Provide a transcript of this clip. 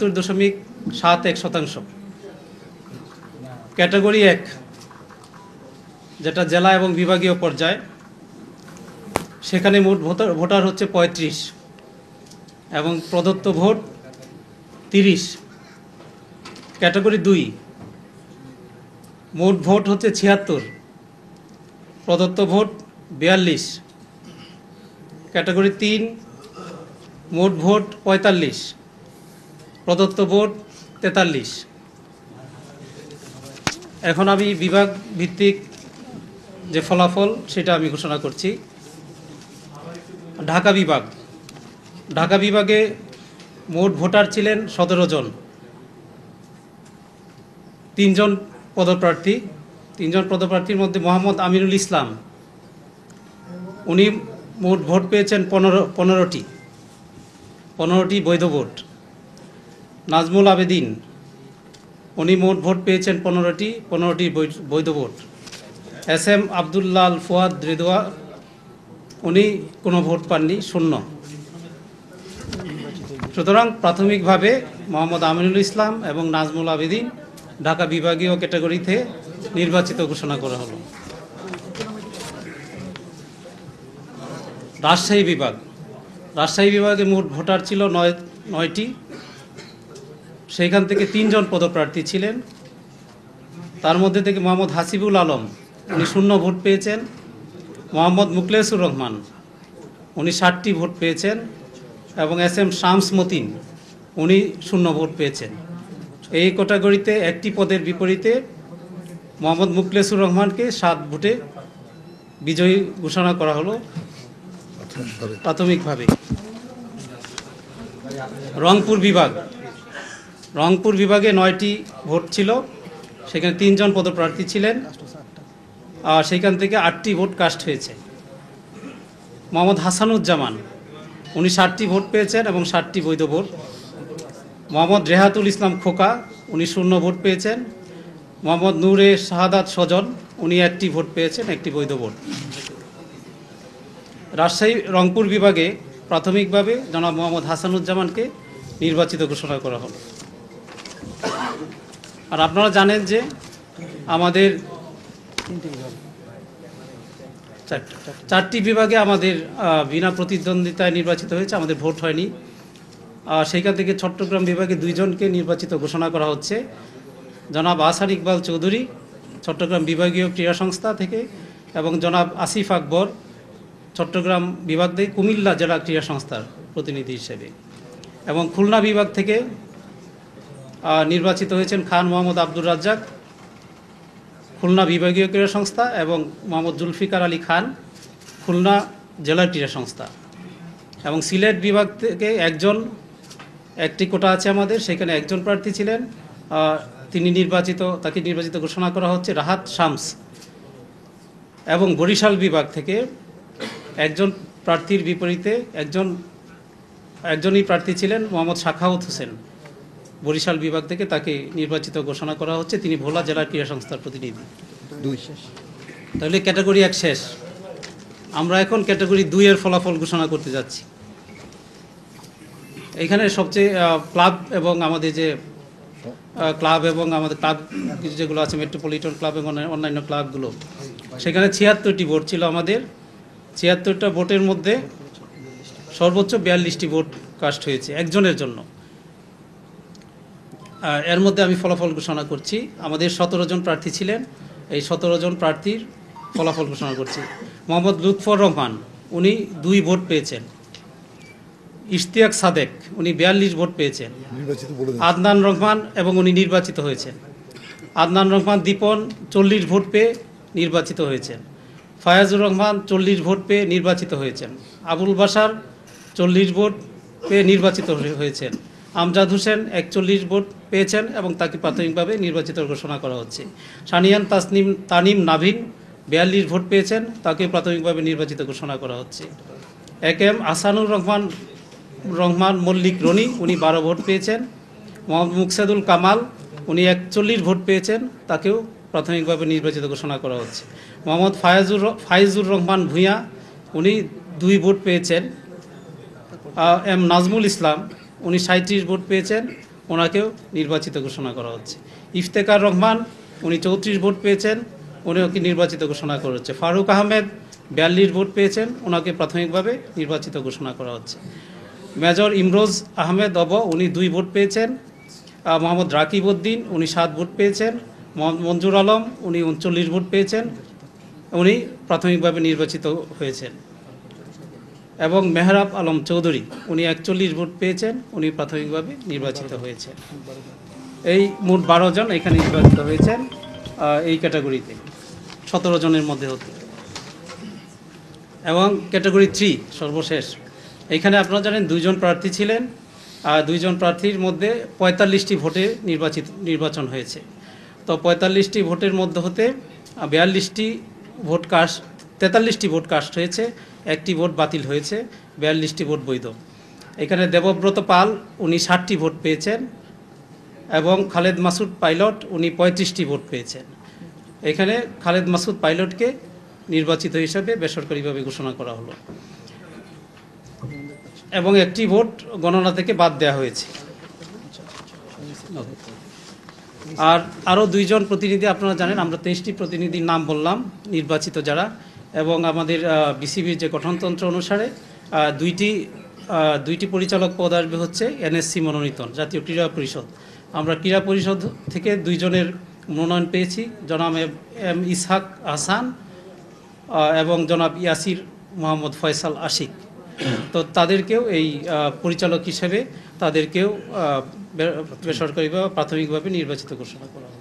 ৭২.৭১%। Category 1 যেটা জেলা এবং বিভাগীয় পর্যায়, সেখানে মোট ভোটার হচ্ছে ৩৫ এবং প্রদত্ত ভোট ৩০। ক্যাটাগরি 2 মোট ভোট হচ্ছে ৭৬, প্রদত্ত ভোট ৪২। ক্যাটাগরি 3 মোট ভোট ৪৫, প্রদত্ত ভোট ৪৩। এখন আমি বিভাগ ভিত্তিক যে ফলাফল সেটা আমি ঘোষণা করছি। ঢাকা বিভাগে মোট ভোটার ছিলেন ১৭ জন। 3 জন পদপ্রার্থীর মধ্যে মোহাম্মদ আমিনুল ইসলাম, উনি মোট ভোট পেয়েছেন 15টি বৈধ ভোট। নাজমুল আবেদিন, উনি মোট ভোট পেয়েছেন 15টি বৈধ ভোট। SM আব্দুল্লাহ আল ফুয়াদ রেদোয়া, উনি কোনো ভোট পাননি, 0। সুতরাং প্রাথমিকভাবে মোহাম্মদ আমিনুল ইসলাম এবং নাজমুল আবেদিন ঢাকা বিভাগীয় ক্যাটাগরিতে নির্বাচিত ঘোষণা করা হলো। রাজশাহী বিভাগে মোট ভোটার ছিল 9টি। সেইখান থেকে 3 জন পদপ্রার্থী ছিলেন। তার মধ্যে থেকে মোহাম্মদ হাসিবুল আলম, উনি 0 ভোট পেয়েছেন। মোহাম্মদ মুখলেসুর রহমান, উনি 60টি ভোট পেয়েছেন এবং SM শামস মতিন, উনি 0 ভোট পেয়েছেন। এই ক্যাটাগরিতে একটি পদের বিপরীতে মোহাম্মদ মুখলেসুর রহমানকে 7 ভোটে বিজয়ী ঘোষণা করা হলো প্রাথমিকভাবে। রংপুর বিভাগে 9টি ভোট ছিল, সেখানে 3 জন পদপ্রার্থী ছিলেন, আর সেখান থেকে 8টি ভোট কাস্ট হয়েছে। মোহাম্মদ হাসানুজ্জামান, উনি 60টি ভোট পেয়েছেন এবং 60টি বৈধ ভোট। মোহাম্মদ রেহাতুল ইসলাম খোকা, উনি 0 ভোট পেয়েছেন। মোহাম্মদ নূরে শাহাদাত সজন, উনি 1টি ভোট পেয়েছেন, 1টি বৈধ ভোট। রংপুর বিভাগে প্রাথমিকভাবে জনাব মোহাম্মদ হাসানুজ্জামানকে নির্বাচিত ঘোষণা করা হলো। আর আপনারা জানেন যে আমাদের 4টি বিভাগে আমাদের বিনা প্রতিদ্বন্দ্বিতায় নির্বাচিত হয়েছে, আমাদের ভোট হয়নি। সেইখান থেকে চট্টগ্রাম বিভাগে 2 জনকে নির্বাচিত ঘোষণা করা হচ্ছে। জনাব আহসান ইকবাল চৌধুরী চট্টগ্রাম বিভাগীয় ক্রীড়া সংস্থা থেকে, এবং জনাব আসিফ আকবর চট্টগ্রাম বিভাগ থেকে কুমিল্লা জেলা ক্রীড়া সংস্থার প্রতিনিধি হিসেবে। এবং খুলনা বিভাগ থেকে নির্বাচিত হয়েছেন খান মোহাম্মদ আব্দুর রাজ্জাক, খুলনা বিভাগীয় ক্রীড়া সংস্থা, এবং মোহাম্মদ জুলফিকার আলী খান, খুলনা জেলা ক্রীড়া সংস্থা। এবং সিলেট বিভাগ থেকে একটি কোটা আছে আমাদের, সেখানে 1 জন প্রার্থী ছিলেন, তাকে নির্বাচিত ঘোষণা করা হচ্ছে রাহাত শামস। এবং বরিশাল বিভাগ থেকে 1 জন প্রার্থীর বিপরীতে একজনই প্রার্থী ছিলেন, মোহাম্মদ শাখাউত হোসেন, বরিশাল বিভাগ থেকে তাকে নির্বাচিত ঘোষণা করা হচ্ছে। তিনি ভোলা জেলা ক্রীড়া সংস্থার প্রতিনিধি। তাহলে ক্যাটাগরি 1 শেষ। আমরা এখন ক্যাটাগরি 2 এর ফলাফল ঘোষণা করতে যাচ্ছি। এখানে সবচেয়ে ক্লাব এবং আমাদের ক্লাব যেগুলো আছে, মেট্রোপলিটন ক্লাব এবং অন্যান্য ক্লাবগুলো, সেখানে 76টি ভোট ছিল আমাদের। 76টা ভোটের মধ্যে সর্বোচ্চ 42টি ভোট কাস্ট হয়েছে একজনের জন্য। এর মধ্যে আমি ফলাফল ঘোষণা করছি। আমাদের 17 জন প্রার্থী ছিলেন, এই 17 জন প্রার্থীর ফলাফল ঘোষণা করছি। মোহাম্মদ লুৎফর রহমান, উনি 2 ভোট পেয়েছেন। ইশতিয়াক সাদেক, উনি 42 ভোট পেয়েছেন। আদনান রহমান, এবং উনি নির্বাচিত হয়েছেন। আদনান রহমান দীপন 40 ভোট পেয়ে নির্বাচিত হয়েছেন। ফায়াজুর রহমান 40 ভোট পেয়ে নির্বাচিত হয়েছেন। আবুল বাশার 40 ভোট পেয়ে নির্বাচিত হয়েছেন। আমজাদ হোসেন 41 ভোট পেয়েছেন এবং তাকে প্রাথমিকভাবে নির্বাচিত ঘোষণা করা হচ্ছে। সানিয়ান তানিম নাভিন 42 ভোট পেয়েছেন, তাকে প্রাথমিকভাবে নির্বাচিত ঘোষণা করা হচ্ছে। AM আহসানুর রহমান মল্লিক রনি, উনি 12 ভোট পেয়েছেন। মোহাম্মদ মুকসেদুল কামাল, উনি 41 ভোট পেয়েছেন, তাকেও প্রাথমিকভাবে নির্বাচিত ঘোষণা করা হচ্ছে। মোহাম্মদ ফাইজুর রহমান ভূঁইয়া, উনি 2 ভোট পেয়েছেন। নাজমুল ইসলাম, উনি 37 ভোট পেয়েছেন। ওনাকেও নির্বাচিত ঘোষণা করা হচ্ছে। ইফতেখার রহমান উনি 34 ভোট পেয়েছেন, উনিকে নির্বাচিত ঘোষণা করা হচ্ছে। ফারুক আহমেদ 42 ভোট পেয়েছেন, ওনাকে প্রাথমিকভাবে নির্বাচিত ঘোষণা করা হচ্ছে। মেজর ইমরোজ আহমেদ উনি 2 ভোট পেয়েছেন। মোহাম্মদ রাকিব উদ্দিন উনি 7 ভোট পেয়েছেন। মোহাম্মদ মঞ্জুর আলম উনি 39 ভোট পেয়েছেন, উনি প্রাথমিকভাবে নির্বাচিত হয়েছেন। এবং মেহরাব আলম চৌধুরী উনি 41 ভোট পেয়েছেন, উনি প্রাথমিকভাবে নির্বাচিত হয়েছেন। এই মোট 12 জন এখানে নির্বাচিত হয়েছেন এই ক্যাটাগরিতে 17 জনের মধ্যে হতে। এবং ক্যাটাগরি 3 সর্বশেষ, এখানে আপনারা জানেন 2 জন প্রার্থী ছিলেন, আর 2 জন প্রার্থীর মধ্যে 45টি ভোটে নির্বাচন হয়েছে। তো 45টি ভোটের মধ্যে হতে 42টি ভোট কাস্ট, 43টি ভোট কাস্ট হয়েছে, 1টি ভোট বাতিল হয়েছে, 42টি ভোট বৈধ। এখানে দেবব্রত পাল উনি 60টি ভোট পেয়েছেন এবং খালেদ মাসুদ পাইলট উনি 35টি ভোট পেয়েছেন। এখানে খালেদ মাসুদ পাইলটকে নির্বাচিত হিসাবে বেসরকারিভাবে ঘোষণা করা হলো এবং 1টি ভোট গণনা থেকে বাদ দেওয়া হয়েছে। আর আরও 2 জন প্রতিনিধি আপনারা জানেন, আমরা 23টি প্রতিনিধির নাম বললাম নির্বাচিত যারা, এবং আমাদের বিসিবির যে গঠনতন্ত্র অনুসারে দুইটি পরিচালক পদ আসবে হচ্ছে এনএসসি মনোনীত জাতীয় ক্রীড়া পরিষদ। আমরা ক্রীড়া পরিষদ থেকে 2 জনের মনোনয়ন পেয়েছি, জনাব এম ইসহাক হাসান এবং জনাব ইয়াসির মোহাম্মদ ফয়সাল আশিক। তো তাদেরকেও এই পরিচালক হিসেবে তাদেরকেও বেসরকারি বা প্রাথমিকভাবে নির্বাচিত ঘোষণা করা হবে।